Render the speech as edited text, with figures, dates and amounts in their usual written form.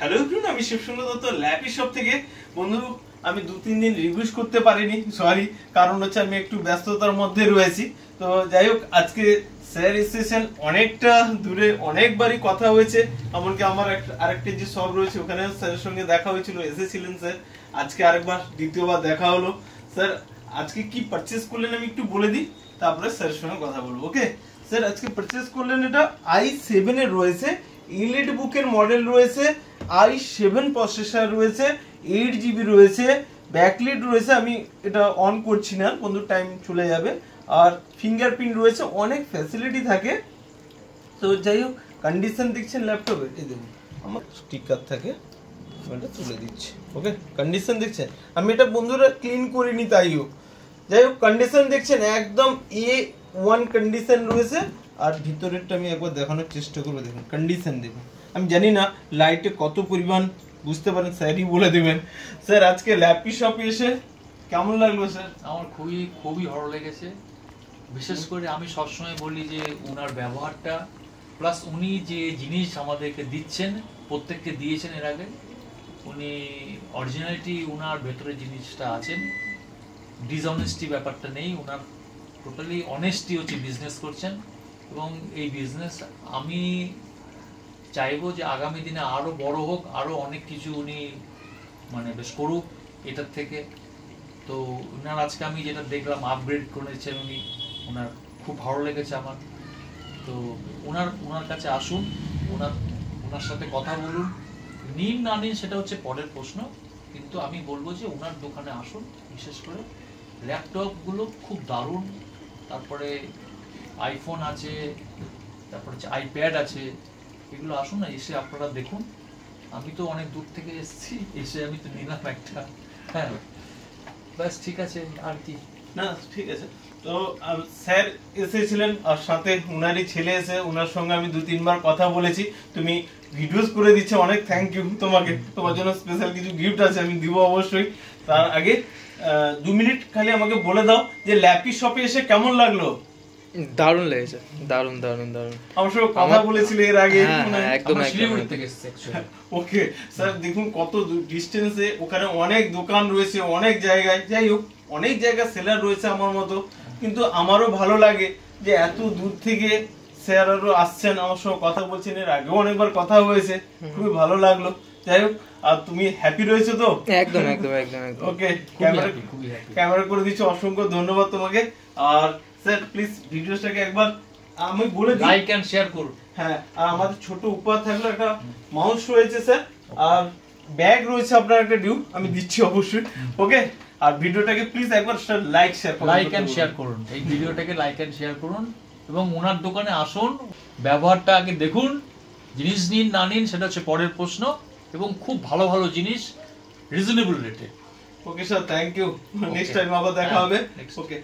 Hello everyone, আমি Shibsundar Dutta lappy shop থেকে। বন্ধু, আমি 2-3 দিন রিভিউজ করতে পারিনি, সরি, কারণ হচ্ছে আমি একটু ব্যস্ততার মধ্যে রয়েছি। তো যাই হোক, আজকে স্যার এসেছেন অনেকটা দূরে, অনেকবারই কথা হয়েছে, এমনকি আমার আরেকটা যে শপ রয়েছে ওখানে স্যারের সঙ্গে দেখা হয়েছিল, এসেছিলেন স্যার। আজকে আরেকবার দ্বিতীয়বার দেখা হলো। স্যার আজকে কি পারচেজ করলেন আমি একটু বলে দিই, তারপরে স্যারের সঙ্গে কথা বলবো। ওকে স্যার, আজকে পারচেজ করলেন এটা i7 এর রয়েছে, ইলিট বুকের মডেল রয়েছে, i7 প্রসেসর রয়েছে, 8GB রয়েছে, ব্যাকলিট রয়েছে। আমি এটা অন করছি না বন্ধু, টাইম চলে যাবে। আর ফিঙ্গারপ্রিন্ট রয়েছে, অনেক ফ্যাসিলিটি থাকে। তো যাই হোক, কন্ডিশন দেখছেন ল্যাপটপে, এই দেখুন আমার স্টিকার থাকে, এটা তুলে দিচ্ছি। ওকে, কন্ডিশন দেখছেন, আমি এটা বন্ধুরা ক্লিন করিনি, তাই হোক। যাই হোক, কন্ডিশন দেখছেন একদম A1 কন্ডিশন রয়েছে। আর ভিতরেরটা আমি একবার দেখানোর চেষ্টা করবো, দেখুন কন্ডিশন দেখুন। আমি জানি না লাইটে কত পরিমাণ বুঝতে পারেন, স্যারই বলে দেবেন। স্যার আজকে ল্যাপি শপে এসে কেমন লাগলো স্যার? আমার খুবই ভালো লেগেছে। বিশেষ করে আমি সবসময় বলি যে ওনার ব্যবহারটা, প্লাস উনি যে জিনিস আমাদেরকে দিচ্ছেন, প্রত্যেককে দিয়েছেন এর আগে, উনি অরিজিনালিটি ওনার ভেতরে জিনিসটা আছেন, ডিসঅনেস্টি ব্যাপারটা নেই, ওনার টোটালি অনেস্টি হচ্ছে বিজনেস করছেন। এবং এই বিজনেস আমি চাইবো যে আগামী দিনে আরও বড় হোক, আরও অনেক কিছু উনি মানে বেশ করুক এটার থেকে। তো ওনার আজকে আমি যেটা দেখলাম আপগ্রেড করেছেন উনি, ওনার খুব ভালো লেগেছে আমার। তো ওনার কাছে আসুন, ওনার সাথে কথা বলুন, নিন না নিন সেটা হচ্ছে পরের প্রশ্ন, কিন্তু আমি বলবো যে ওনার দোকানে আসুন। বিশেষ করে ল্যাপটপগুলো খুব দারুণ, তারপরে আইফোন আছে, তারপরে হচ্ছে আইপ্যাড আছে, এগুলো আসুন না, এসে আপনারা দেখুন। আমি তো অনেক দূর থেকে এসেছি, এসে আমি তো নিলাম একটা। হ্যাঁ ব্যাস, ঠিক আছে, আর কি না, ঠিক আছে। তো স্যার এসেছিলেন, আর সাথে উনারই ছেলে এসে, ওনার সঙ্গে আমি 2-3 বার কথা বলেছি। তুমি ভিডিওস করে দিচ্ছ, অনেক থ্যাংক ইউ তোমাকে। তোমার জন্য স্পেশাল কিছু গিফট আছে, আমি দিব অবশ্যই। তার আগে 2 মিনিট খালি আমাকে বলে দাও যে ল্যাপি শপে এসে কেমন লাগলো? দারুণ লেগেছে, দারুণ দারুণ দারুণ। আমার সঙ্গে কথা বলেছিলে এর আগে, একদম শিলিগুড়ি থেকে এসেছে অ্যাকচুয়ালি। ওকে স্যার, দেখুন কত ডিস্টেন্সে, ওখানে অনেক দোকান রয়েছে, অনেক জায়গায়। যাই হোক, অনেক জায়গায় সেলার রয়েছে আমার মতো, কিন্তু আমারও ভালো লাগে যে এত দূর থেকে স্যারও আসছেন, আমার সঙ্গে কথা বলছেন। এর আগেও অনেকবার কথা হয়েছে, খুবই ভালো লাগলো। যাই হোক, আর তুমি হ্যাপি রয়েছো তো? একদম একদম একদম একদম। ওকে, ক্যামেরা করে দিচ্ছ, অসংখ্য ধন্যবাদ তোমাকে। আর স্যার প্লিজ ভিডিওটাকে একবার আমি বলে দিই, লাইক এন্ড শেয়ার করুন। হ্যাঁ, আর আমাদের ছোট উপহার থাকলো, একটা মাউস রয়েছে স্যার, আর ব্যাগ রয়েছে আপনার একটা ডিউ, আমি দিচ্ছি অবশ্যই। ওকে, আর ভিডিওটাকে প্লিজ একবার লাইক এন্ড শেয়ার করুন, এই ভিডিওটাকে লাইক এন্ড শেয়ার করুন, এবং ওনার দোকানে আসুন, ব্যবহারটা আগে দেখুন, জিনিস নিন না নিন সেটা হচ্ছে পরের প্রশ্ন, এবং খুব ভালো ভালো জিনিস রিজনেবল রেটে। Okay sir, thank you. Next time আবার দেখা হবে। ওকে।